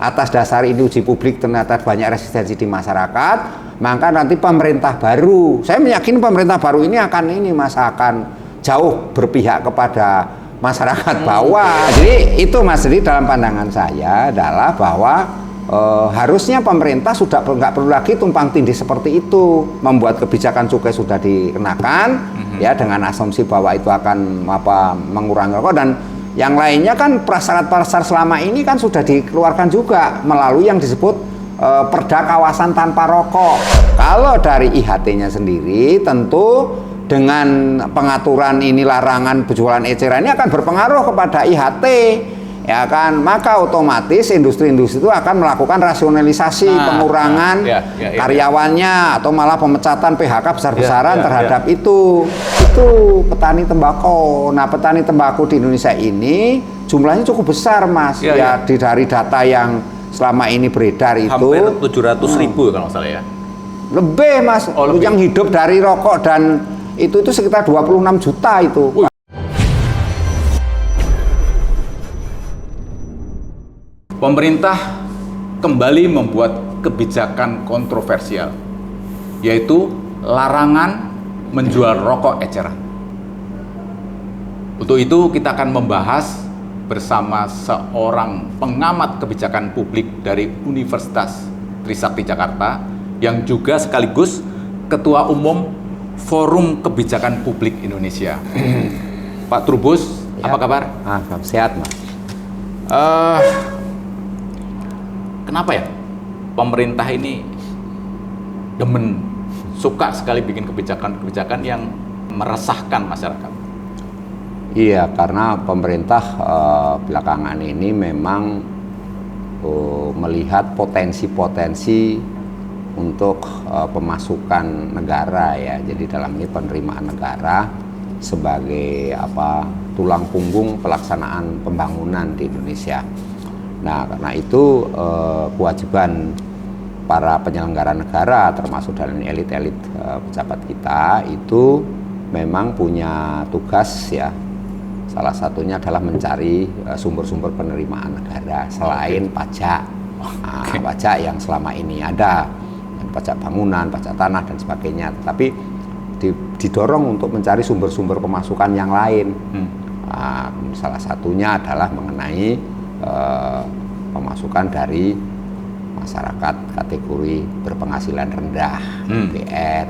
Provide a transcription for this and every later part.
atas dasar ini uji publik ternyata banyak resistensi di masyarakat, maka nanti pemerintah baru, saya meyakini pemerintah baru ini akan jauh berpihak kepada masyarakat bawah. Jadi itu Mas Dedi, dalam pandangan saya adalah bahwa harusnya pemerintah sudah nggak perlu lagi tumpang tindih seperti itu, membuat kebijakan cukai sudah dikenakan ya dengan asumsi bahwa itu akan mengurangi rokok, dan yang lainnya kan prasyarat-prasyarat selama ini kan sudah dikeluarkan juga melalui yang disebut Perda Kawasan Tanpa Rokok. Kalau dari IHT-nya sendiri tentu dengan pengaturan ini, larangan penjualan eceran ini akan berpengaruh kepada IHT, ya kan, maka otomatis industri-industri itu akan melakukan rasionalisasi, pengurangan karyawannya atau malah pemecatan PHK besar-besaran terhadap itu petani tembakau. Nah, petani tembakau di Indonesia ini jumlahnya cukup besar Mas, dari data yang selama ini beredar itu hampir 700.000 kalau nggak salah ya, lebih Mas, yang hidup dari rokok dan itu sekitar 26 juta itu. Pemerintah kembali membuat kebijakan kontroversial, yaitu larangan menjual rokok eceran. Untuk itu kita akan membahas bersama seorang pengamat kebijakan publik dari Universitas Trisakti Jakarta, yang juga sekaligus Ketua Umum Forum Kebijakan Publik Indonesia. Pak Trubus, apa kabar? Sehat Mas. Kenapa ya pemerintah ini suka sekali bikin kebijakan-kebijakan yang meresahkan masyarakat? Iya, karena pemerintah belakangan ini memang melihat potensi-potensi untuk pemasukan negara ya. Jadi dalam ini penerimaan negara sebagai tulang punggung pelaksanaan pembangunan di Indonesia. Nah, karena itu kewajiban para penyelenggara negara termasuk dalam elit-elit pejabat kita itu memang punya tugas ya. Salah satunya adalah mencari sumber-sumber penerimaan negara selain pajak. Pajak yang selama ini ada, pajak bangunan, pajak tanah dan sebagainya. Tapi didorong untuk mencari sumber-sumber pemasukan yang lain. Salah satunya adalah mengenai pemasukan dari masyarakat kategori berpenghasilan rendah, BR,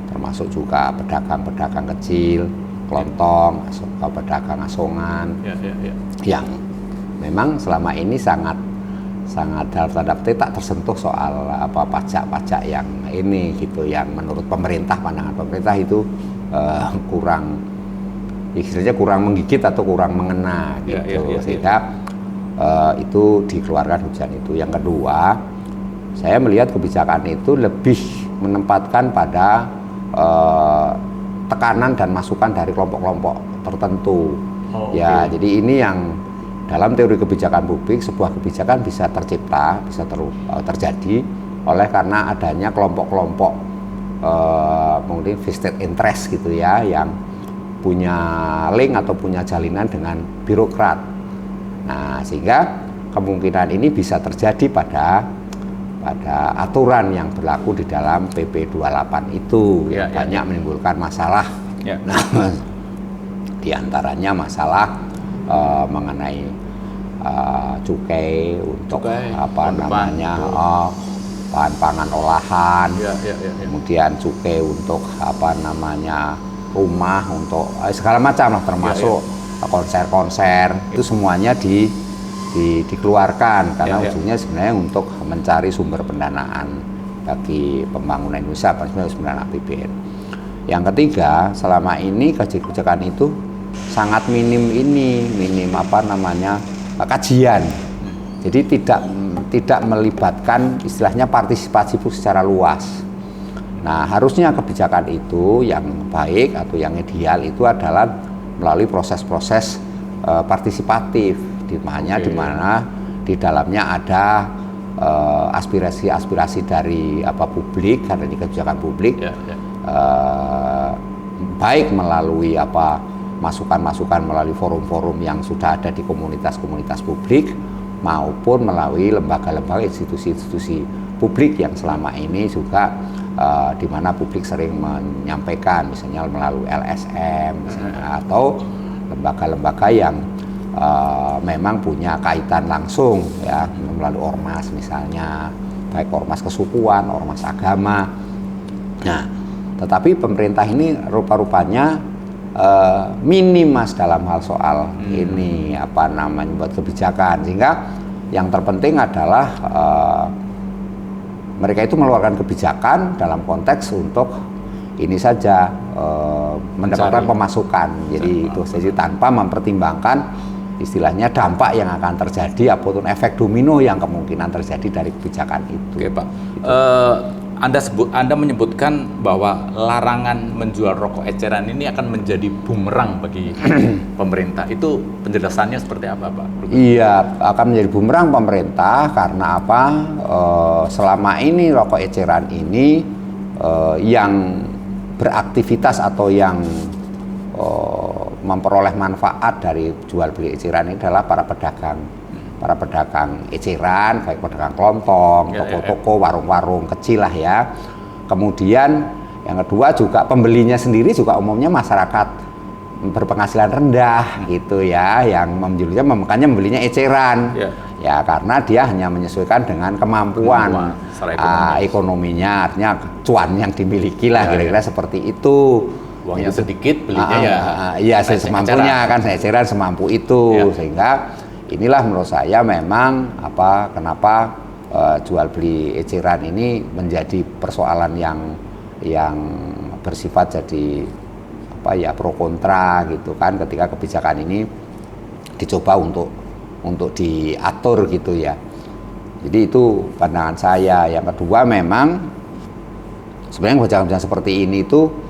termasuk juga pedagang-pedagang kecil, kelontong, pedagang asongan, yang memang selama ini sangat dalam tanda petik tak tersentuh soal pajak-pajak yang ini gitu, yang menurut pemerintah, pandangan pemerintah itu istilahnya kurang menggigit atau kurang mengena gitu, sehingga itu dikeluarkan hujan itu. Yang kedua, saya melihat kebijakan itu lebih menempatkan pada tekanan dan masukan dari kelompok-kelompok tertentu. Jadi ini yang dalam teori kebijakan publik, sebuah kebijakan bisa tercipta, bisa terjadi oleh karena adanya kelompok-kelompok mungkin vested interest gitu ya, yang punya link atau punya jalinan dengan birokrat. Nah, sehingga kemungkinan ini bisa terjadi pada aturan yang berlaku di dalam PP 28 itu yang banyak menimbulkan masalah. Nah, diantaranya masalah mengenai cukai untuk bahan pangan olahan, kemudian cukai untuk rumah, untuk segala macam lah, termasuk konser-konser, itu semuanya dikeluarkan karena ujungnya sebenarnya untuk mencari sumber pendanaan bagi pembangunan Indonesia, pendanaan APBN. Yang ketiga, selama ini kebijakan itu sangat minim kajian. Jadi tidak melibatkan istilahnya partisipasi secara luas. Nah, harusnya kebijakan itu yang baik atau yang ideal itu adalah melalui proses-proses partisipatif, di mana di dalamnya ada aspirasi-aspirasi dari publik, karena ini kebijakan publik, baik melalui masukan-masukan melalui forum-forum yang sudah ada di komunitas-komunitas publik, maupun melalui lembaga-lembaga institusi-institusi publik yang selama ini juga di mana publik sering menyampaikan, misalnya melalui LSM misalnya, atau lembaga-lembaga yang memang punya kaitan langsung ya melalui ormas misalnya, baik ormas kesukuan, ormas agama. Nah, tetapi pemerintah ini rupa-rupanya minim Mas dalam hal soal ini apa namanya buat kebijakan, sehingga yang terpenting adalah mereka itu mengeluarkan kebijakan dalam konteks untuk ini saja mendapatkan pemasukan, jadi itu saja tanpa mempertimbangkan istilahnya dampak yang akan terjadi ataupun efek domino yang kemungkinan terjadi dari kebijakan itu. Oke Pak, Anda menyebutkan bahwa larangan menjual rokok eceran ini akan menjadi bumerang bagi pemerintah. Itu penjelasannya seperti apa, Pak? Iya, akan menjadi bumerang pemerintah karena apa? Selama ini rokok eceran ini yang beraktivitas atau yang memperoleh manfaat dari jual beli eceran ini adalah para pedagang eceran, baik pedagang kelontong, toko-toko, warung-warung kecil lah ya. Kemudian yang kedua juga pembelinya sendiri juga umumnya masyarakat berpenghasilan rendah gitu ya, yang makanya membelinya eceran ya karena dia hanya menyesuaikan dengan kemampuan ekonominya, artinya cuan yang dimiliki lah kira-kira seperti itu. Uangnya sedikit belinya ya semampunya kan, eceran semampu itu sehingga inilah menurut saya memang kenapa jual beli eceran ini menjadi persoalan yang bersifat jadi pro kontra gitu kan, ketika kebijakan ini dicoba untuk diatur gitu ya. Jadi itu pandangan saya. Yang kedua memang sebenarnya kebijakan seperti ini itu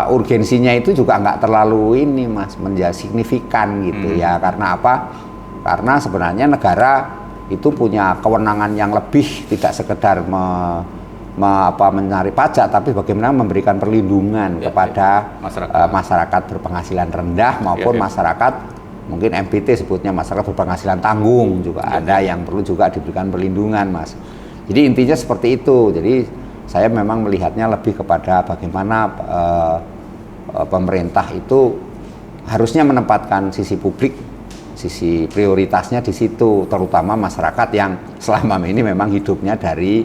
urgensinya itu juga nggak terlalu ini Mas menjadi signifikan gitu ya, karena apa? Karena sebenarnya negara itu punya kewenangan yang lebih, tidak sekedar mencari pajak, tapi bagaimana memberikan perlindungan kepada masyarakat berpenghasilan rendah maupun masyarakat mungkin MPT sebutnya, masyarakat berpenghasilan tanggung juga ada yang perlu juga diberikan perlindungan Mas. Jadi intinya seperti itu. Jadi saya memang melihatnya lebih kepada bagaimana pemerintah itu harusnya menempatkan sisi publik, sisi prioritasnya di situ, terutama masyarakat yang selama ini memang hidupnya dari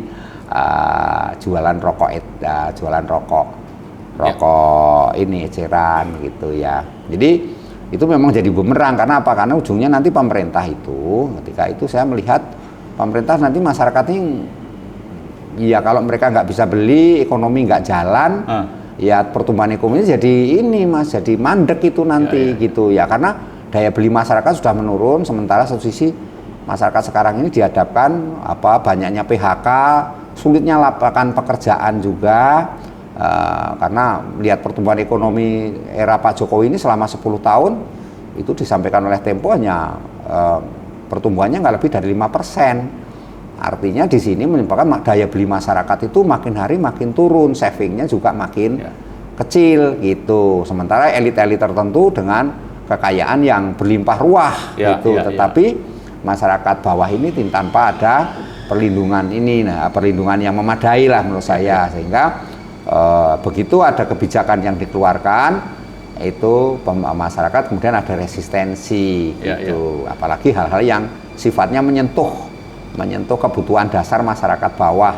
jualan rokok ini eceran gitu ya. Jadi itu memang jadi bumerang karena apa? Karena ujungnya nanti pemerintah itu, ketika itu saya melihat pemerintah nanti masyarakat ini ya kalau mereka nggak bisa beli, ekonomi nggak jalan, ya pertumbuhan ekonomi jadi ini Mas, jadi mandek itu nanti gitu ya, karena daya beli masyarakat sudah menurun, sementara satu sisi masyarakat sekarang ini dihadapkan banyaknya PHK, sulitnya lapangan pekerjaan juga, karena lihat pertumbuhan ekonomi era Pak Jokowi ini selama 10 tahun itu disampaikan oleh Tempo hanya pertumbuhannya nggak lebih dari 5%. Artinya di sini menyebabkan daya beli masyarakat itu makin hari makin turun, savingnya juga makin kecil gitu. Sementara elit-elit tertentu dengan kekayaan yang berlimpah ruah gitu, tetapi masyarakat bawah ini tanpa ada perlindungan ini, perlindungan yang memadai lah menurut saya, sehingga begitu ada kebijakan yang dikeluarkan itu masyarakat kemudian ada resistensi gitu, apalagi hal-hal yang sifatnya menyentuh kebutuhan dasar masyarakat bawah.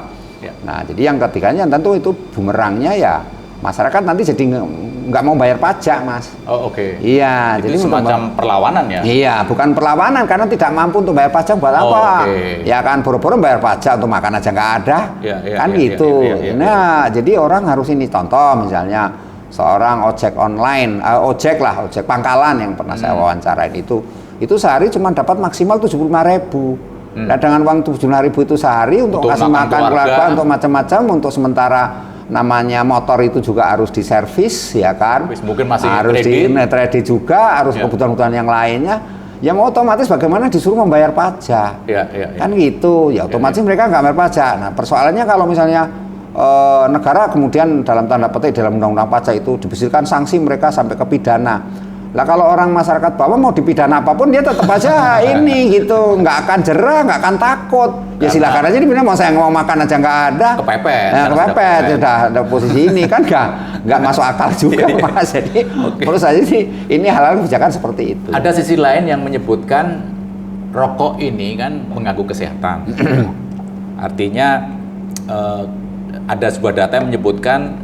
Nah, jadi yang ketiganya tentu itu bumerangnya ya masyarakat nanti jadi nggak mau bayar pajak Mas. Oh oke. Iya, itu jadi semacam perlawanan ya? Iya, bukan perlawanan karena tidak mampu untuk bayar pajak buat apa? Ya kan boro-boro bayar pajak untuk makan aja nggak ada, kan gitu. Nah, jadi orang harus ini, contoh misalnya seorang ojek online, ojek pangkalan yang pernah saya wawancarain itu sehari cuma dapat maksimal 75.000. Nah dengan uang 75.000 itu sehari untuk kasih makan keluarga, untuk macam-macam, untuk sementara namanya motor itu juga harus diservis ya kan, mungkin masih harus di kredit juga, harus kebutuhan-kebutuhan yang lainnya, ya mau otomatis bagaimana disuruh membayar pajak, kan gitu, ya otomatis mereka nggak bayar pajak. Nah persoalannya kalau misalnya negara kemudian dalam tanda petik dalam undang-undang pajak itu dibesarkan sanksi mereka sampai ke pidana, Lah kalau orang masyarakat bawah mau dipidana apapun dia tetap aja ini gitu, nggak akan jerah, nggak akan takut. Ya silakan aja dipidana, mau saya mau makan aja nggak ada. Kepepet. Nah, kepepet sudah ada posisi ini kan nggak masuk akal juga Mas. Jadi menurut saya sih ini hal-hal kebijakan seperti itu. Ada sisi lain yang menyebutkan rokok ini kan mengganggu kesehatan. Artinya ada sebuah data yang menyebutkan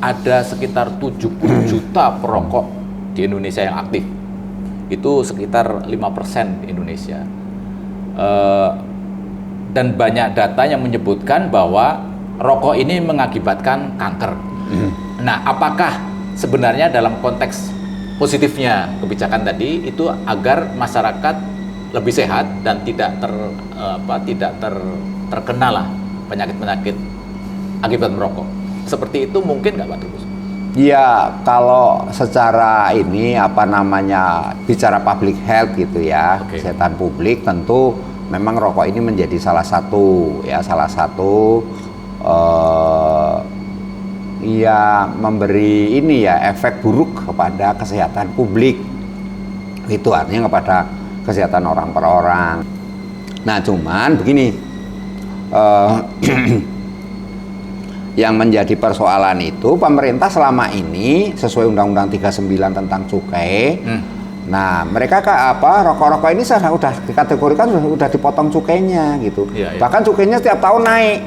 ada sekitar 70 juta perokok di Indonesia yang aktif. Itu sekitar 5% di Indonesia. Dan banyak data yang menyebutkan bahwa rokok ini mengakibatkan kanker. Nah, apakah sebenarnya dalam konteks positifnya kebijakan tadi itu agar masyarakat lebih sehat dan tidak terkena lah penyakit-penyakit akibat merokok. Seperti itu mungkin nggak Pak Trubus? Ya, kalau secara ini bicara public health gitu ya, kesehatan publik tentu memang rokok ini menjadi salah satu memberi efek buruk kepada kesehatan publik. Itu artinya kepada kesehatan orang per orang. Nah, cuman begini, yang menjadi persoalan itu pemerintah selama ini sesuai Undang-Undang 39 tentang cukai. Nah, mereka rokok-rokok ini sudah dikategorikan sudah dipotong cukainya gitu. Bahkan cukainya setiap tahun naik,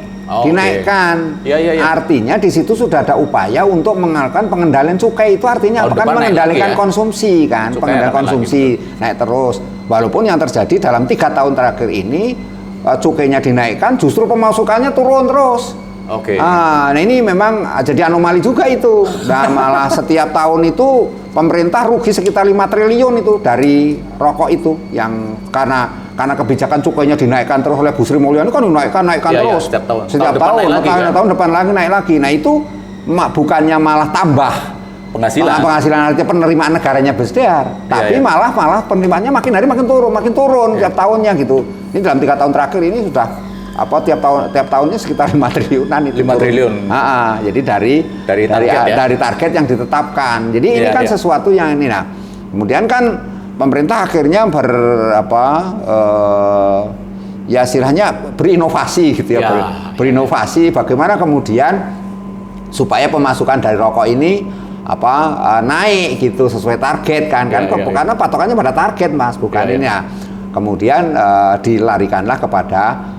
dinaikkan. Artinya di situ sudah ada upaya untuk mengalahkan pengendalian cukai. Itu artinya mengendalikan konsumsi kan, pengendalian konsumsi naik terus. Walaupun yang terjadi dalam 3 tahun terakhir ini cukainya dinaikkan, justru pemasukannya turun terus. Nah ini memang jadi anomali juga itu. Dan malah setiap tahun itu pemerintah rugi sekitar 5 triliun itu dari rokok itu yang karena kebijakan cukainya dinaikkan terus oleh Bu Sri Mulyani kan naikkan terus setiap tahun depan lagi naik lagi. Nah itu bukannya malah tambah penghasilan artinya penerimaan negaranya besar, tapi malah penerimaannya makin hari makin turun tiap tahunnya gitu. Ini dalam 3 tahun terakhir ini sudah tiap tahunnya sekitar 5 triliunan itu. 5 triliun. Jadi dari target yang ditetapkan. Jadi ini kan sesuatu yang ini. Nah, kemudian kan pemerintah akhirnya istilahnya berinovasi gitu ya. Berinovasi bagaimana kemudian supaya pemasukan dari rokok ini naik gitu sesuai target kan. Karena patokannya pada target Mas, bukan ini ya. Kemudian dilarikanlah kepada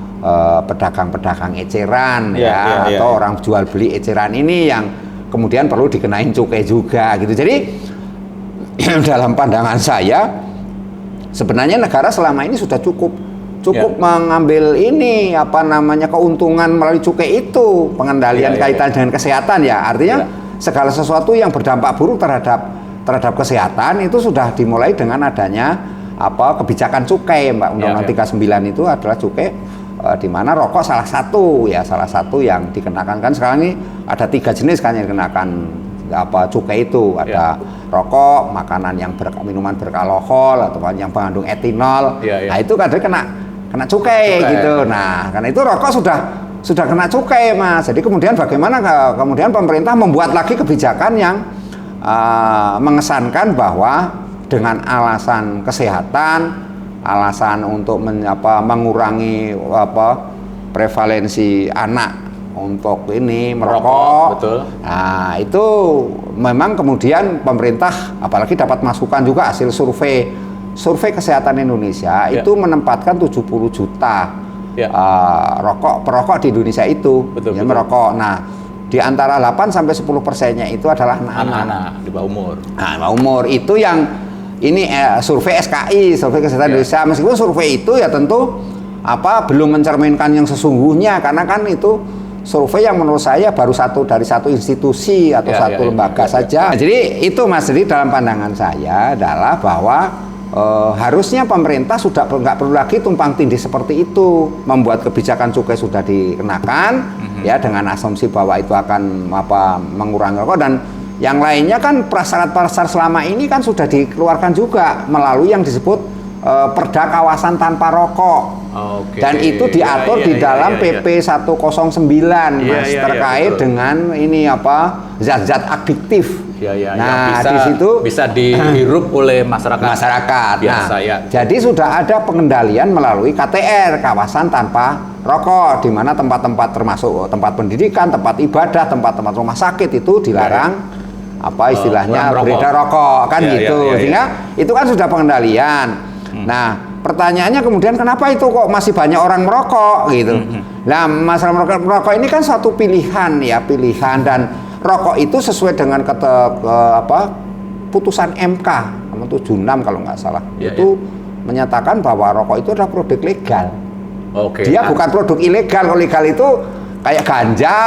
pedagang-pedagang eceran atau orang jual beli eceran ini yang kemudian perlu dikenain cukai juga gitu. Jadi dalam pandangan saya sebenarnya negara selama ini sudah cukup mengambil ini keuntungan melalui cukai itu, pengendalian kaitan dengan kesehatan ya. Artinya segala sesuatu yang berdampak buruk terhadap kesehatan itu sudah dimulai dengan adanya kebijakan cukai Undang-Undang 39 itu adalah cukai di mana rokok salah satu yang dikenakan. Kan sekarang ini ada 3 jenis kan yang dikenakan cukai itu, ada rokok, makanan yang minuman beralkohol atau yang mengandung etanol. Nah itu kadang kena cukai gitu. Nah karena itu rokok sudah kena cukai Mas. Jadi kemudian bagaimana kemudian pemerintah membuat lagi kebijakan yang mengesankan bahwa dengan alasan kesehatan, alasan untuk mengurangi prevalensi anak untuk ini merokok. Betul. Nah, itu memang kemudian pemerintah apalagi dapat masukan juga hasil survei kesehatan Indonesia itu menempatkan 70 juta perokok di Indonesia itu merokok. Nah, di antara 8 sampai 10%-nya itu adalah anak-anak di bawah umur. Nah, bawah umur itu yang ini survei SKI, survei kesehatan Indonesia. Meskipun survei itu ya tentu belum mencerminkan yang sesungguhnya, karena kan itu survei yang menurut saya baru dari satu institusi atau satu lembaga saja. Jadi itu Mas, jadi dalam pandangan saya adalah bahwa harusnya pemerintah sudah nggak perlu lagi tumpang tindih seperti itu, membuat kebijakan cukai sudah dikenakan ya dengan asumsi bahwa itu akan mengurangi rokok, dan yang lainnya kan prasyarat-prasyarat selama ini kan sudah dikeluarkan juga melalui yang disebut Perda Kawasan Tanpa Rokok. Oke. Dan itu diatur di dalam PP 109 Mas, terkait betul. dengan ini apa zat-zat adiktif. Yang Nah, bisa, di situ bisa dihirup oleh masyarakat. Nah, Biasa, ya. jadi sudah ada pengendalian melalui KTR, kawasan tanpa rokok, di mana tempat-tempat termasuk tempat pendidikan, tempat ibadah, tempat-tempat rumah sakit itu dilarang apa istilahnya beredar rokok kan gitu. Sehingga itu kan sudah pengendalian. Nah, pertanyaannya kemudian kenapa itu kok masih banyak orang merokok gitu. Nah, masalah merokok ini kan suatu pilihan dan rokok itu sesuai dengan putusan MK nomor 76 kalau nggak salah. Itu menyatakan bahwa rokok itu adalah produk legal. Dia bukan produk ilegal. Kalau legal itu kayak ganja,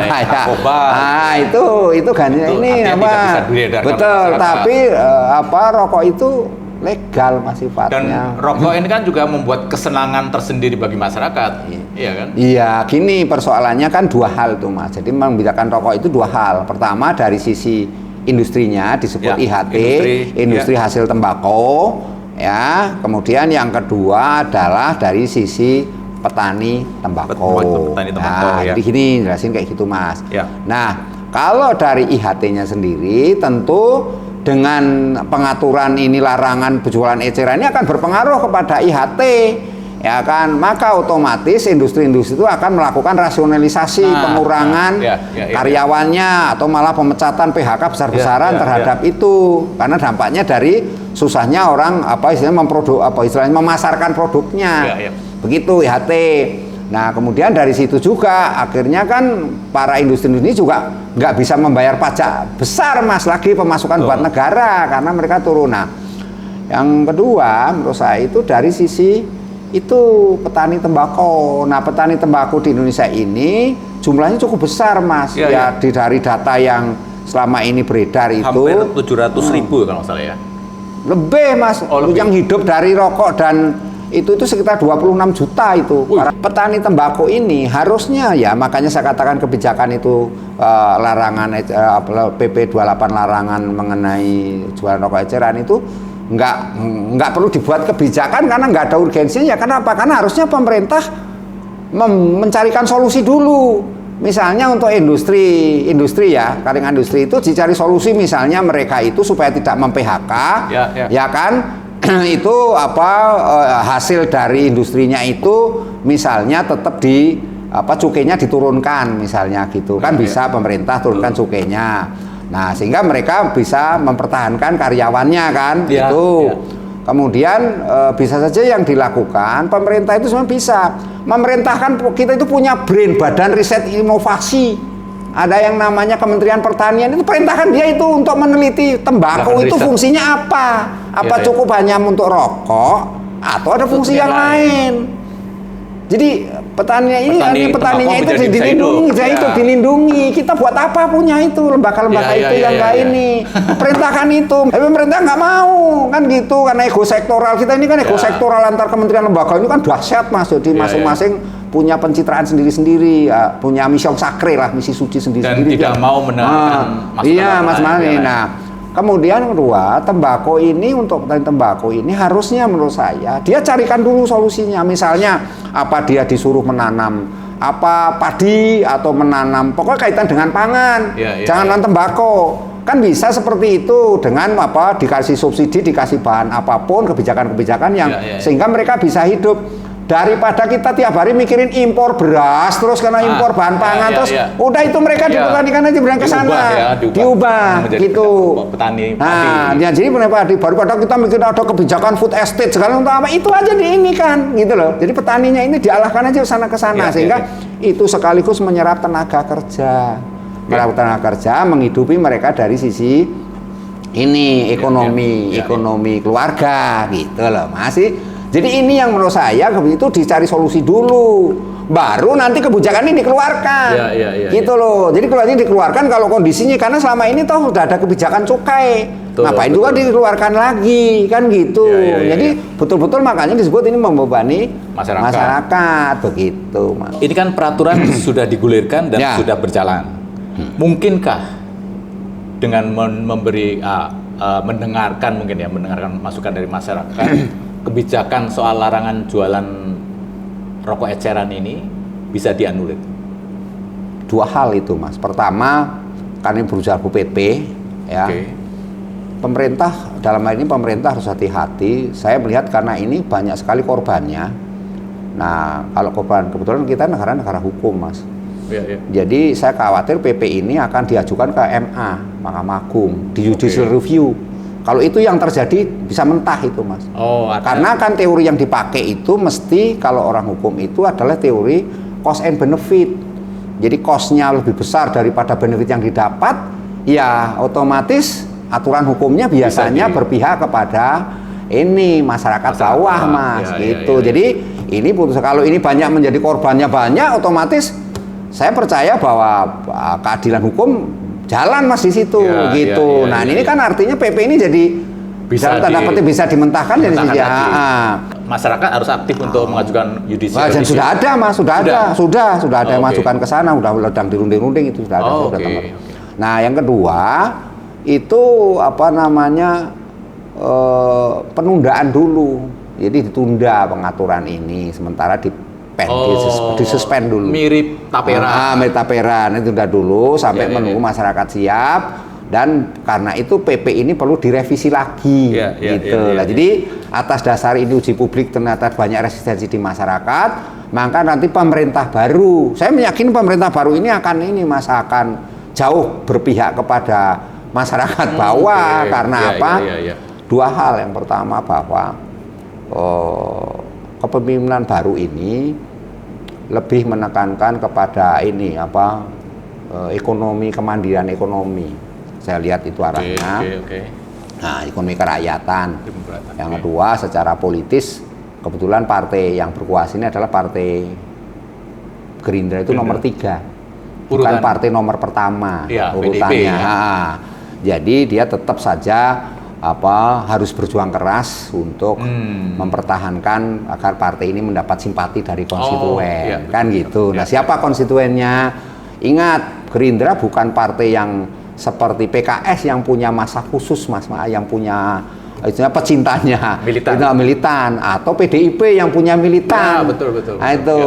kayak narkoba. Ah, itu ganja ini apa? Betul, tapi rokok itu legal masih sifatnya. Dan rokok ini kan juga membuat kesenangan tersendiri bagi masyarakat, iya kan? Iya, gini persoalannya kan dua hal tuh Mas. Jadi membedakan rokok itu dua hal. Pertama dari sisi industrinya disebut IHT, industri hasil tembakau, ya. Kemudian yang kedua adalah dari sisi petani tembakau. Jadi gini jelasin kayak gitu Mas. Nah, kalau dari IHT-nya sendiri tentu dengan pengaturan ini larangan berjualan eceran ini akan berpengaruh kepada IHT, ya kan, maka otomatis industri-industri itu akan melakukan rasionalisasi pengurangan karyawannya atau malah pemecatan PHK besar-besaran terhadap itu karena dampaknya dari susahnya orang memasarkan produknya begitu IHT. Nah kemudian dari situ juga akhirnya kan para industri ini juga nggak bisa membayar pajak besar Mas lagi pemasukan buat negara karena mereka turun. Nah yang kedua menurut saya itu dari sisi itu petani tembakau. Nah petani tembakau di Indonesia ini jumlahnya cukup besar Mas dari data yang selama ini beredar itu hampir 700.000 kalau nggak salah ya. Lebih Mas, yang hidup dari rokok dan itu sekitar 26 juta itu. Para petani tembakau ini harusnya ya makanya saya katakan kebijakan itu larangan PP 28 larangan mengenai jualan rokok eceran itu nggak perlu dibuat kebijakan karena nggak ada urgensinya. Kenapa? Karena harusnya pemerintah mencarikan solusi dulu. Misalnya untuk industri ya, kalangan industri itu dicari solusi misalnya mereka itu supaya tidak mem-PHK, ya kan? Itu hasil dari industrinya itu misalnya tetap cukainya diturunkan misalnya gitu kan bisa pemerintah turunkan cukainya. Nah sehingga mereka bisa mempertahankan karyawannya kan gitu. Kemudian bisa saja yang dilakukan pemerintah itu sebenarnya bisa memerintahkan kita itu punya BRIN, Badan Riset Inovasi. Ada yang namanya Kementerian Pertanian itu perintahkan dia itu untuk meneliti tembakau itu fungsinya apa? Apa cukup hanya untuk rokok atau ada fungsi yang lain? Jadi petaninya itu dilindungi. Kita buat apa punya itu lembaga-lembaga itu yang nggak ini perintahkan itu. Tapi pemerintah nggak mau kan gitu karena ego sektoral kita ini kan ego sektoral antar kementerian lembaga ini kan dahsyat Mas. Jadi masing-masing punya pencitraan sendiri-sendiri, punya misi sakral lah, misi suci sendiri-sendiri. Dan tidak mau mendengarkan masukan. Iya Mas Mani. Nah kemudian kedua, tembakau ini untuk petani tembakau ini harusnya menurut saya dia carikan dulu solusinya. Misalnya apa dia disuruh menanam apa padi atau menanam pokoknya kaitan dengan pangan, jangan menanam tembakau. Kan bisa seperti itu dengan dikasih subsidi, dikasih bahan apapun, kebijakan-kebijakan yang sehingga mereka bisa hidup. Daripada kita tiap hari mikirin impor beras terus karena impor bahan pangan udah itu mereka dipertanikan aja berang ke sana diubah gitu. Petani jadi padi baru pada kita mikir ada kebijakan food estate segala untuk apa itu aja di ini kan gitu loh. Jadi petaninya ini dialahkan aja sana ke sana sehingga itu sekaligus menyerap tenaga kerja. Menyerap tenaga kerja menghidupi mereka dari sisi ini ekonomi keluarga gitu loh masih. Jadi ini yang menurut saya itu dicari solusi dulu, baru nanti kebijakan ini dikeluarkan, gitu loh. Jadi kalau ini dikeluarkan kalau kondisinya karena selama ini toh sudah ada kebijakan cukai, ngapain juga dikeluarkan lagi kan gitu. Jadi betul-betul makanya disebut ini membebani masyarakat begitu. Mas. Ini kan peraturan sudah digulirkan dan sudah berjalan. Mungkinkah dengan mendengarkan mendengarkan masukan dari masyarakat kebijakan soal larangan jualan rokok eceran ini bisa dianulir? Dua hal itu, Mas. Pertama, karena ini berusaha PP, ya. Oke. Pemerintah, dalam hal ini pemerintah harus hati-hati. Saya melihat karena ini banyak sekali korbannya. Nah, kalau korban, kebetulan kita negara hukum, Mas. Ya. Jadi saya khawatir PP ini akan diajukan ke MA, Mahkamah Agung, di judicial review. Kalau itu yang terjadi bisa mentah itu, Mas. Karena kan teori yang dipakai itu mesti kalau orang hukum itu adalah teori cost and benefit. Jadi cost-nya lebih besar daripada benefit yang didapat, ya otomatis aturan hukumnya biasanya berpihak kepada ini masyarakat bawah, Mas, gitu. Jadi ini putus, kalau ini banyak menjadi korbannya banyak, otomatis saya percaya bahwa keadilan hukum jalan, Mas, di situ, gitu. Ini kan artinya PP ini jadi bisa tanda petik bisa dimentahkan, jadi masyarakat harus aktif untuk mengajukan judicial. Dan sudah ada, Mas, sudah ada yang majukan ke sana, udah sedang dirunding-runding itu sudah ada. Nah, yang kedua itu apa namanya, penundaan dulu. Jadi ditunda pengaturan ini sementara disuspend dulu. Mirip tapera. Mirip tapera, itu ditunda dulu sampai menunggu masyarakat siap. Dan karena itu PP ini perlu direvisi lagi, gitu. Jadi atas dasar ini uji publik ternyata banyak resistensi di masyarakat, maka nanti pemerintah baru, saya meyakini pemerintah baru ini akan jauh berpihak kepada masyarakat bawah. Karena apa? Dua hal. Yang pertama bahwa kepemimpinan baru ini lebih menekankan kepada ini ekonomi, kemandirian ekonomi. Saya lihat itu arahnya. Nah, ekonomi kerakyatan. Yang kedua, secara politis, kebetulan partai yang berkuasa ini adalah partai Gerindra itu nomor 3, bukan partai nomor pertama urutannya. Jadi dia tetap saja harus berjuang keras untuk mempertahankan agar partai ini mendapat simpati dari konstituen, kan gitu. Nah, siapa konstituennya? Ingat, Gerindra bukan partai yang seperti PKS yang punya masa khusus, Mas, yang punya pecintanya militan, atau PDIP yang punya militan. Betul. Nah, itu.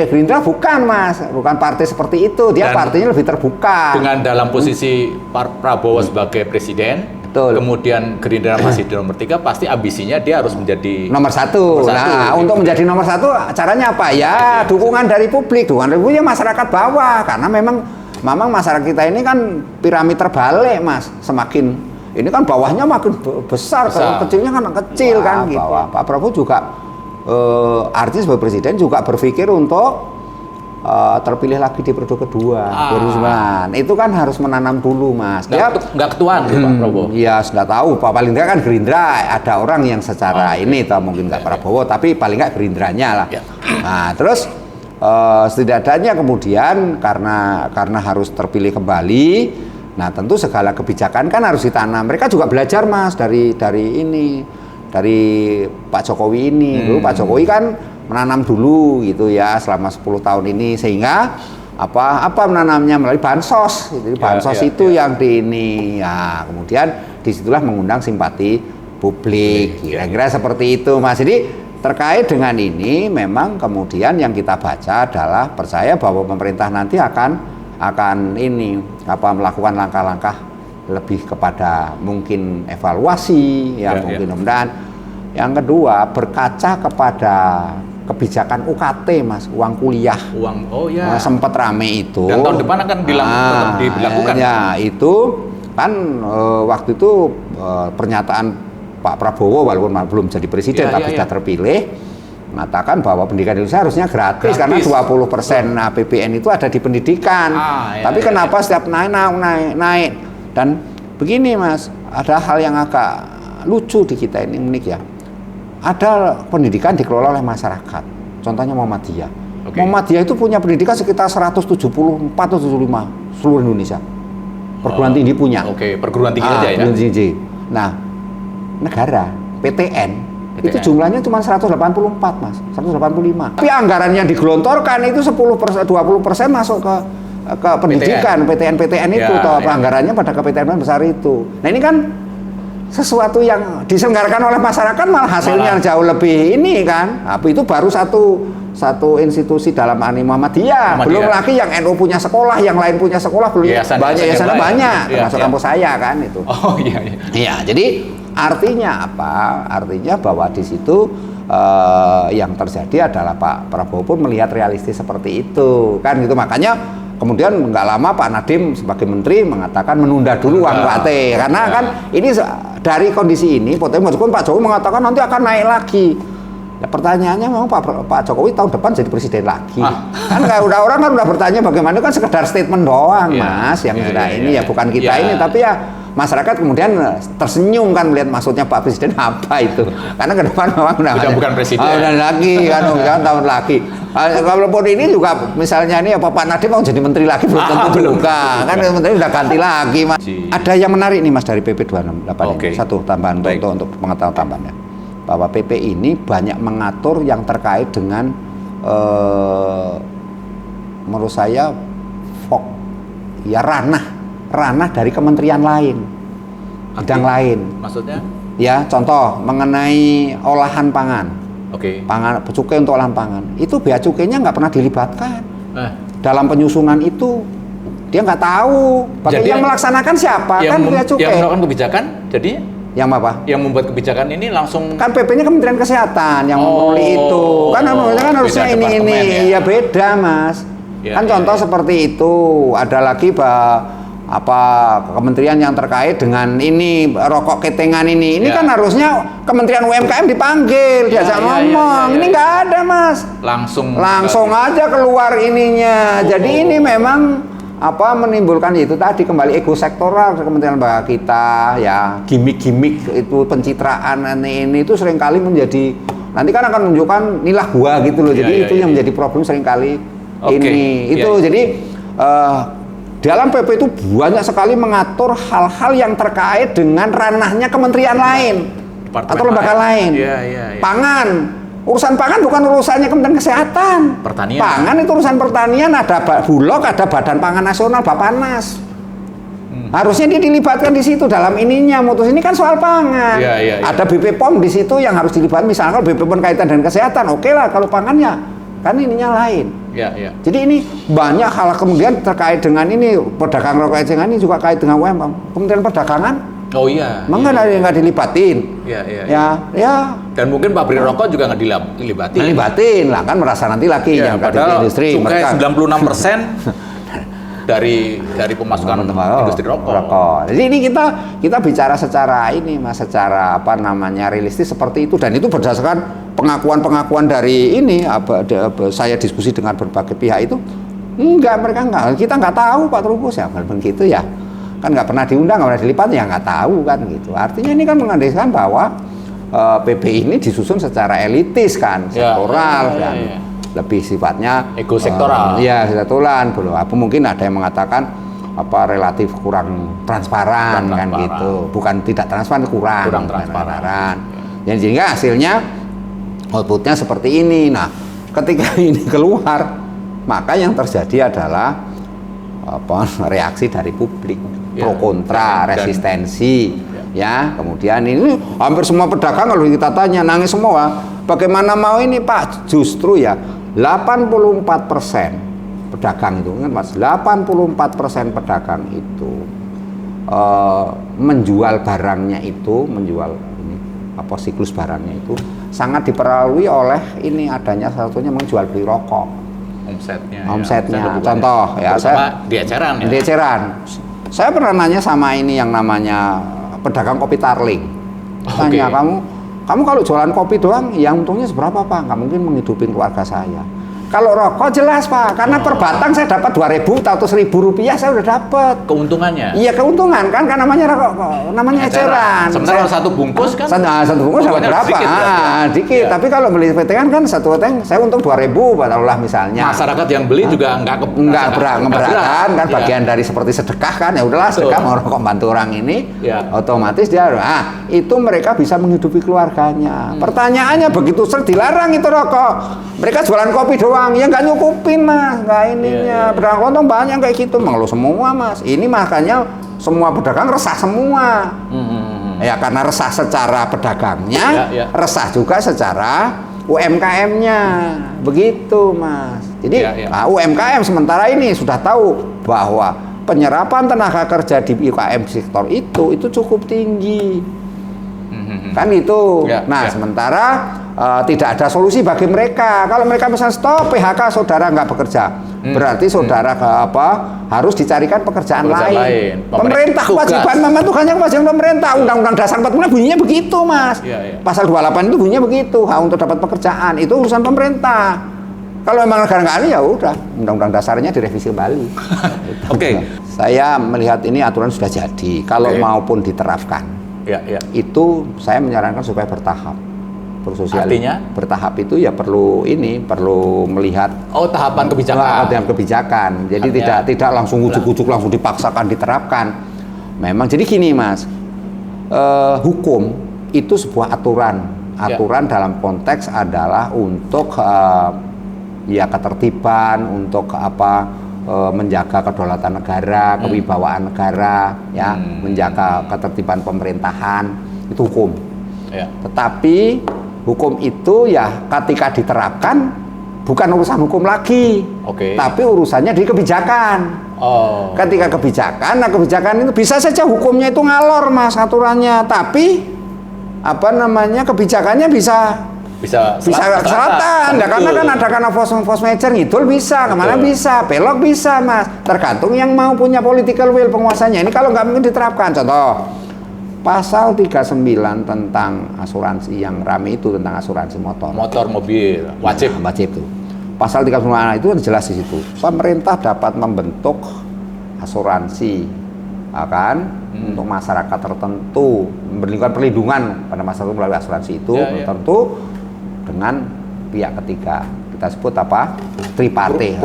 Gerindra bukan, Mas, bukan partai seperti itu. Dia partainya lebih terbuka. Dengan dalam posisi Prabowo sebagai presiden, kemudian Gerindra masih di nomor 3, pasti ambisinya dia harus menjadi nomor 1. Nah, untuk menjadi nomor 1 caranya apa? Ya, dukungan dari publik, ya masyarakat bawah, karena memang masyarakat kita ini kan piramid terbalik, Mas. Semakin ini kan bawahnya makin besar. Kalau kecilnya kan kecil, kan gitu. Pak Prabowo juga artis sebagai presiden juga berpikir untuk terpilih lagi di periode kedua 2009. Itu kan harus menanam dulu, Mas. Nggak ketuaan Pak Prabowo. Iya, sudah tahu. Paling nggak kan Gerindra ada orang yang secara ini mungkin nggak Prabowo, tapi paling nggak Gerindranya lah. Nah, terus setidaknya kemudian karena harus terpilih kembali, nah tentu segala kebijakan kan harus ditanam. Mereka juga belajar, Mas, dari Pak Jokowi ini. Dulu Pak Jokowi kan menanam dulu gitu ya selama 10 tahun ini, sehingga apa menanamnya melalui bansos. Jadi bansos itu yang ya kemudian disitulah mengundang simpati publik. Kira-kira seperti itu, Mas. Jadi terkait dengan ini, memang kemudian yang kita baca adalah percaya bahwa pemerintah nanti akan melakukan langkah-langkah lebih kepada mungkin evaluasi, mungkin. Dan yang kedua, berkaca kepada kebijakan UKT, Mas, uang kuliah. Sempat rame itu. Dan tahun depan akan dilakukan. Ya, itu kan waktu itu pernyataan Pak Prabowo walaupun belum jadi presiden tapi sudah terpilih, mengatakan bahwa pendidikan Indonesia harusnya gratis. Karena 20% APBN itu ada di pendidikan. Tapi kenapa setiap naik? Dan begini, Mas, ada hal yang agak lucu di kita ini, unik ya. Ada pendidikan dikelola oleh masyarakat. Contohnya Muhammadiyah. Muhammadiyah itu punya pendidikan sekitar 174 atau 75 seluruh Indonesia. Perguruan tinggi punya. Perguruan tinggi aja ya. Nah, negara PTN itu jumlahnya cuma 184, Mas, 185. Tapi anggaran yang digelontorkan itu 10%, 20% masuk ke pendidikan, PTN itu, anggarannya pada ke PTN besar itu. Nah, ini kan sesuatu yang diselenggarakan oleh masyarakat malah hasilnya jauh lebih ini kan. Nah, itu baru satu institusi dalam Muhammadiyah. Belum lagi yang NU punya sekolah, yang lain punya sekolah, belum banyak yayasan banyak, termasuk kampus saya kan itu. Oh iya. Iya, jadi artinya apa? Artinya bahwa di situ yang terjadi adalah Pak Prabowo pun melihat realistis seperti itu kan gitu. Makanya kemudian nggak lama Pak Nadiem sebagai menteri mengatakan menunda dulu uang UKT karena kan ini dari kondisi ini meskipun Pak Jokowi mengatakan nanti akan naik lagi. Ya, pertanyaannya memang Pak Jokowi tahun depan jadi presiden lagi. Kan udah orang kan udah bertanya bagaimana, kan sekedar statement doang Mas yang sudah ini ya bukan kita ini, tapi ya masyarakat kemudian tersenyum kan melihat maksudnya Pak Presiden apa itu. Karena ke depan memang udah bukan presiden. Udah lagi kan udah tahun lagi. Kalaupun ini juga misalnya ini Pak Nadiem mau jadi menteri lagi belum tentu juga. Kan menteri udah ganti lagi Mas. Ada yang menarik nih Mas dari PP 268 ini. Satu tambahan untuk pengetahuan tambahannya. Bahwa PP ini banyak mengatur yang terkait dengan menurut saya ranah dari kementerian lain, bidang lain. Maksudnya? Ya, contoh mengenai olahan pangan. Pangan cukai untuk olahan pangan. Itu bea cukainya nggak pernah dilibatkan. Dalam penyusunan itu dia nggak tahu. Jadi yang melaksanakan siapa? Kan bea cukai. Yang melakukan kebijakan, jadi yang apa? Yang membuat kebijakan ini langsung kan PP-nya Kementerian Kesehatan yang memulai itu. Kan harusnya ini ya beda, Mas. Kan contoh seperti itu. Ada lagi kementerian yang terkait dengan ini rokok ketengan ini. Ini kan harusnya Kementerian UMKM dipanggil, diajak ngomong. Ini nggak ada, Mas. Langsung aja keluar ininya. Jadi ini memang menimbulkan itu tadi kembali ego sektoral kementerian lembaga kita ya, gimmick itu pencitraan ini itu seringkali menjadi nanti kan akan menunjukkan inilah gua gitu loh. Jadi itu yang menjadi problem seringkali jadi dalam PP itu banyak sekali mengatur hal-hal yang terkait dengan ranahnya kementerian lain atau lembaga lain. Pangan, urusan pangan bukan urusannya Kementerian Kesehatan. Pertanian. Pangan itu urusan pertanian, ada Bulog, ada Badan Pangan Nasional, Bappenas. Harusnya dia dilibatkan di situ dalam ininya, mutus ini kan soal pangan. Ada BPOM di situ yang harus dilibatkan, misalkan BPOM kaitan dengan kesehatan, oke lah kalau pangannya kan ininya lain. Jadi ini banyak hal kemudian terkait dengan ini pedagang rokok eceran ini juga kait dengan UMKM. Kementerian Perdagangan. Nggak dilibatin. Dan mungkin pabrik rokok juga nggak dilibatin. Dilibatin lah kan merasa nanti lagi yang padahal industri mereka 96% dari pemasukan industri rokok. Jadi ini kita bicara secara secara realistis seperti itu, dan itu berdasarkan pengakuan dari saya diskusi dengan berbagai pihak itu kita nggak tahu Pak Trubus ya begitu ya. Kan nggak pernah diundang, nggak pernah dilipat, ya nggak tahu kan gitu. Artinya ini kan mengandaikan bahwa PP ini disusun secara elitis kan, sektoral dan lebih sifatnya ego sektoral. Sektoral. Mungkin ada yang mengatakan relatif kurang transparan kan gitu. Bukan tidak transparan, kurang transparan. Jadi hasilnya outputnya seperti ini. Nah, ketika ini keluar, maka yang terjadi adalah reaksi dari publik. Pro kontra, resistensi, kemudian ini hampir semua pedagang kalau kita tanya nangis semua. Bagaimana mau ini Pak? Justru 84% pedagang itu kan Mas, 84% pedagang itu menjual barangnya itu, siklus barangnya itu sangat dipengaruhi oleh ini adanya satunya menjual beli rokok. Omsetnya. Contoh saya di eceran. Saya pernah nanya sama ini yang namanya pedagang kopi Tarling. Tanya kamu kalau jualan kopi doang, yang untungnya seberapa Pak? Nggak mungkin menghidupin keluarga saya. Kalau rokok jelas Pak, karena per batang saya dapat 2.000 atau 1.000 rupiah saya udah dapat. Keuntungannya? Iya keuntungan kan namanya rokok, namanya eceran. Sementara satu bungkus kan? Satu bungkus dapat berapa? Dikit. Tapi kalau beli petengan kan satu peteng saya untung 2.000 taruhlah misalnya. Masyarakat yang beli juga nggak keberatan kan, bagian dari seperti sedekah kan, ya udahlah sedekah mau rokok bantu orang ini, otomatis dia itu mereka bisa menghidupi keluarganya. Pertanyaannya begitu dilarang itu rokok, mereka jualan kopi doang, ya nggak nyukupin Mas, nggak ininya. Pedagang lontong banyak kayak gitu, mengeluh semua Mas. Ini makanya semua pedagang resah semua. Ya karena resah secara pedagangnya, resah juga secara UMKM-nya, begitu Mas. Jadi UMKM sementara ini sudah tahu bahwa penyerapan tenaga kerja di UMKM sektor itu cukup tinggi, kan itu. Sementara tidak ada solusi bagi mereka. Kalau mereka misalnya stop PHK, saudara nggak bekerja, berarti saudara harus dicarikan pekerjaan lain. Pemerintah kewajiban pemerintah. Undang-Undang Dasar 45 bunyinya begitu, Mas. Pasal 28 itu bunyinya begitu, hak untuk dapat pekerjaan itu urusan pemerintah. Kalau memang negara nggak ada, ya udah, Undang-Undang Dasarnya direvisi kembali. Oke. Saya melihat ini aturan sudah jadi. Kalau maupun diterapkan, itu saya menyarankan supaya bertahap. Artinya bertahap itu ya perlu melihat tahapan kebijakan. Jadi tidak langsung ujuk-ujuk langsung dipaksakan diterapkan. Memang jadi gini Mas, hukum itu sebuah aturan dalam konteks adalah untuk ketertiban, untuk menjaga kedaulatan negara, kewibawaan negara, menjaga ketertiban pemerintahan, itu hukum. Tetapi hukum itu ketika diterapkan bukan urusan hukum lagi, tapi urusannya di kebijakan. Ketika kebijakan itu bisa saja hukumnya itu ngalor Mas aturannya, tapi kebijakannya bisa selatan. Karena kan ada force major ngidul bisa, kemana bisa, belok bisa Mas. Tergantung yang mau punya political will penguasanya. Ini kalau nggak mungkin diterapkan. Contoh Pasal 39 tentang asuransi yang rame itu tentang asuransi motor mobil wajib itu. Pasal 39 itu jelas di situ. Pemerintah dapat membentuk asuransi untuk masyarakat tertentu, memberikan perlindungan pada masyarakat melalui asuransi itu tertentu dengan pihak ketiga. Kita sebut tripartit,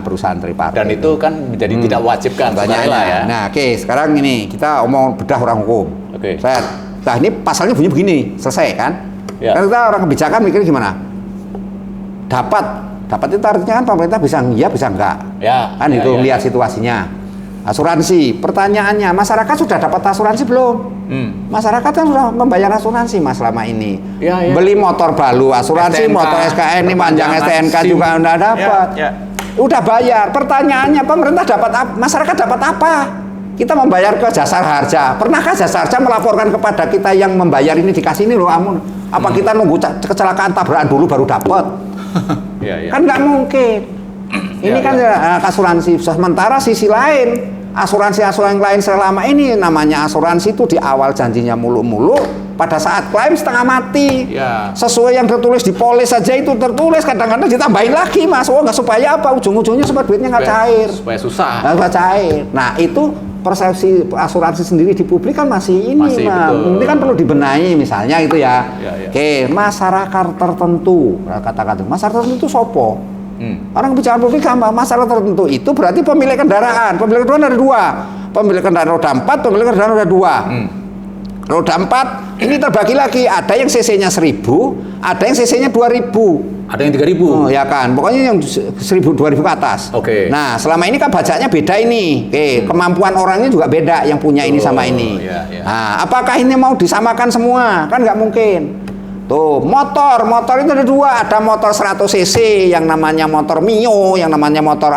perusahaan tripartit. Dan itu kan menjadi tidak wajib kan ya. Nah, sekarang ini kita omong bedah orang hukum. Nah, ini pasalnya bunyi begini, selesai kan? Kan kita orang kebijakan mikir gimana? Dapat itu artinya kan pemerintah bisa iya bisa enggak. Kan itu lihat situasinya. Asuransi, pertanyaannya masyarakat sudah dapat asuransi belum? Masyarakat kan sudah membayar asuransi Mas selama ini. Beli motor baru, asuransi STNK, motor SKN, ini panjang STNK juga udah dapat. Udah bayar. Pertanyaannya pemerintah dapat apa? Masyarakat dapat apa? Kita membayar ke Jasara Harja. Pernahkah Jasara Harja melaporkan kepada kita yang membayar ini dikasih ini loh amun? Apa kita nunggu kecelakaan tabrakan dulu baru dapat? Kan nggak mungkin. Ini kan asuransi. Sementara sisi lain, asuransi lain selama ini namanya asuransi itu di awal janjinya muluk-muluk, pada saat klaim setengah mati. Sesuai yang tertulis di polis saja itu tertulis, kadang-kadang ditambahin lagi Mas. Nggak supaya apa? Ujung-ujungnya supaya duitnya nggak cair. Supaya susah. Nggak cair. Nah itu persepsi asuransi sendiri di publik kan masih ini Mas. Ini kan perlu dibenahi misalnya itu ya. Masyarakat tertentu, kata-kata masyarakat tertentu itu sopo? Orang bicara publik sama masalah tertentu itu berarti pemilik kendaraan. Pemilik kendaraan ada dua. Pemilik kendaraan roda 4, pemilik kendaraan roda 2. Roda 4 ini terbagi lagi. Ada yang CC-nya 1000, ada yang CC-nya 2000. Ada yang 3000. Ya kan, pokoknya yang 1000, 2000 ke atas. Nah, selama ini kan bajaknya beda ini. Kemampuan orangnya juga beda yang punya ini sama ini. Nah, apakah ini mau disamakan semua? Kan nggak mungkin. Tuh, motor itu ada dua, ada motor 100 cc yang namanya motor Mio, yang namanya motor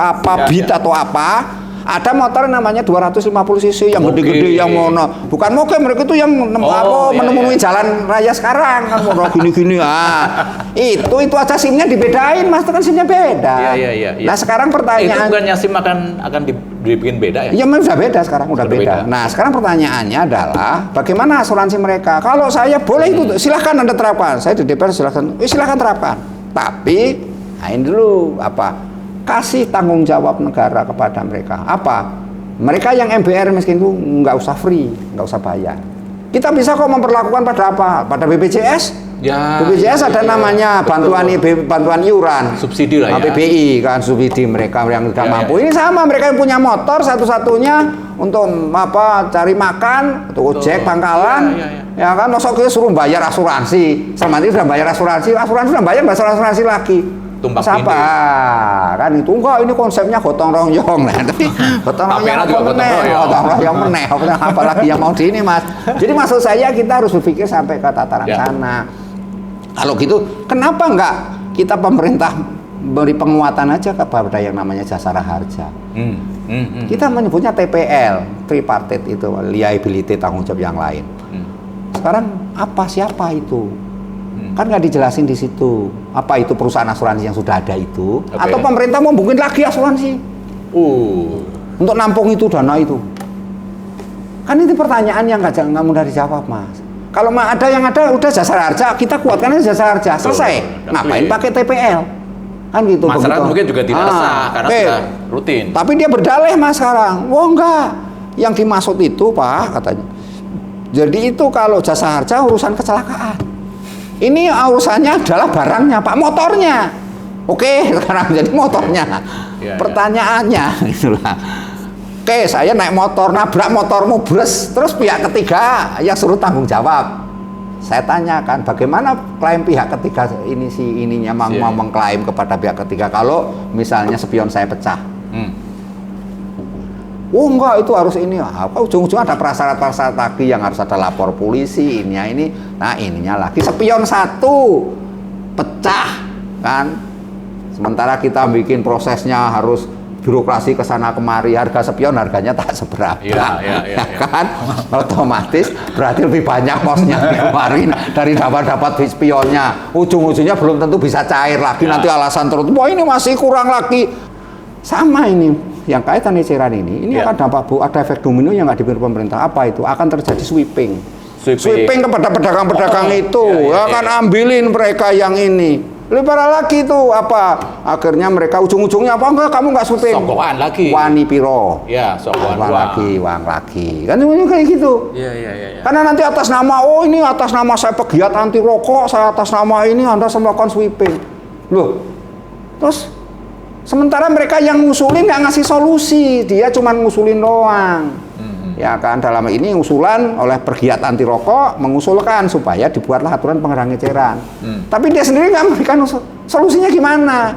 Beat atau apa. Ada motor yang namanya 250 cc yang gede-gede yang bukan moge, mereka itu yang menemui jalan raya sekarang kan gini-gini. Itu aja SIM-nya dibedain Mas, itu kan SIM-nya beda. Nah, sekarang pertanyaan itu bukannya SIM akan dibikin beda ya? Ya memang sudah beda sekarang, udah beda. Nah, sekarang pertanyaannya adalah bagaimana asuransi mereka? Kalau saya boleh itu silahkan Anda terapkan. Saya di DPR silahkan terapkan. Tapi ini dulu kasih tanggung jawab negara kepada mereka. Mereka yang MBR miskin itu nggak usah free, nggak usah bayar. Kita bisa kok memperlakukan pada apa? Pada BPJS. BPJS ada namanya bantuan iuran, subsidi lah ya. PBI kan subsidi mereka yang tidak mampu. Ini sama mereka yang punya motor satu-satunya untuk cari makan, untuk ojek pangkalan. Ya kan, masuk kita suruh bayar asuransi. Sama ini sudah bayar asuransi sudah bayar asuransi lagi. tumbang Siapa? tindih. Kan itu enggak, ini konsepnya gotong royong. Nah, tapi gotong royong Tapera juga apa gotong meneh? royong. Gotong royong meneh. Apalagi yang mau di ini, Mas. Jadi maksud saya kita harus berpikir sampai ke tataran Ya. sana. Kalau gitu, kenapa enggak kita pemerintah beri penguatan aja kepada yang namanya jasara harja? Kita menyebutnya TPL, tripartite itu, liability, tanggung jawab yang lain. Sekarang siapa itu? Kan nggak dijelasin di situ. Apa itu perusahaan asuransi yang sudah ada itu? Oke. Atau pemerintah mau bikin lagi asuransi untuk nampung itu dana itu? Kan itu pertanyaan yang nggak mudah dijawab, Mas. Kalau ada yang ada udah jasara harja, kita kuatkan aja jasara harja, selesai. Betul. Ngapain pakai TPL? Kan gitu. Masyarakat begitu. mungkin juga tidak resah karena oke. sudah rutin. Tapi dia berdalih, Mas, sekarang. Wah, enggak. Yang dimaksud itu, Pak, katanya. Jadi itu kalau jasa harja urusan kecelakaan. Ini urusannya adalah barangnya, Pak, motornya. Oke, sekarang jadi motornya. Ya, Pertanyaannya, itulah. Oke, saya naik motor, nabrak motormu, bres. Terus pihak ketiga yang suruh tanggung jawab. Saya tanyakan, bagaimana klaim pihak ketiga ini ininya mau mengklaim kepada pihak ketiga kalau misalnya spion saya pecah? Oh enggak, itu harus ini. Ujung-ujungnya ada prasyarat-prasyarat lagi yang harus ada lapor polisi, ini. Nah ininya lagi spion satu pecah kan. Sementara kita bikin prosesnya harus birokrasi ke sana kemari, harga spion harganya tak seberapa. Iya. Kan otomatis berarti lebih banyak kosnya kemarin dari dapat spionnya. Ujung-ujungnya belum tentu bisa cair lagi, nanti alasan terus, wah ini masih kurang lagi. Sama ini yang kaitan eceran ini akan dampak ada efek domino yang nggak dipikir pemerintah. Apa itu? Akan terjadi sweeping kepada pedagang-pedagang itu. Kan ambilin mereka yang ini. Lebih parah lagi itu akhirnya mereka ujung-ujungnya enggak, kamu nggak sweeping. Sokokan lagi. Wani piro. Ya, sokokan uang lagi. Kan semuanya kayak gitu. Iya. Karena nanti atas nama ini atas nama saya pegiat anti rokok, saya atas nama ini Anda melakukan sweeping. Loh. Terus sementara mereka yang ngusulin nggak ngasih solusi, dia cuma ngusulin doang. Ya kan, dalam ini usulan oleh pegiat anti rokok mengusulkan supaya dibuatlah aturan pengerang eceran. Tapi dia sendiri nggak memberikan solusinya gimana.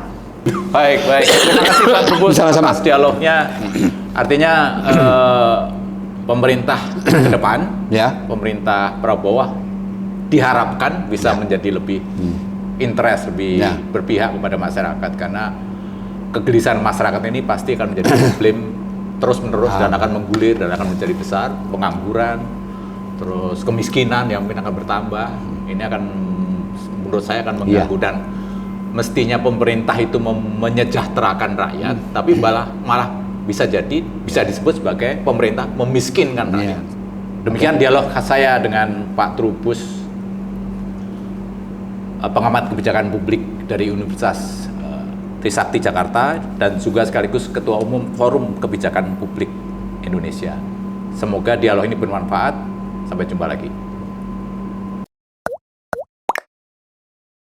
Baik. Terima kasih Pak Trubus Sama-sama. atas dialognya. Artinya pemerintah ke depan, pemerintah Prabowo diharapkan bisa menjadi lebih interest, lebih berpihak kepada masyarakat, karena kegelisahan masyarakat ini pasti akan menjadi problem terus-menerus dan akan menggulir dan akan menjadi besar. Pengangguran, terus kemiskinan yang mungkin akan bertambah. Ini akan menurut saya akan mengganggu dan mestinya pemerintah itu menyejahterakan rakyat, tapi malah bisa disebut sebagai pemerintah memiskinkan rakyat. Demikian dialog saya dengan Pak Trubus, pengamat kebijakan publik dari Universitas Trisakti Jakarta dan juga sekaligus Ketua Umum Forum Kebijakan Publik Indonesia. Semoga dialog ini bermanfaat. Sampai jumpa lagi.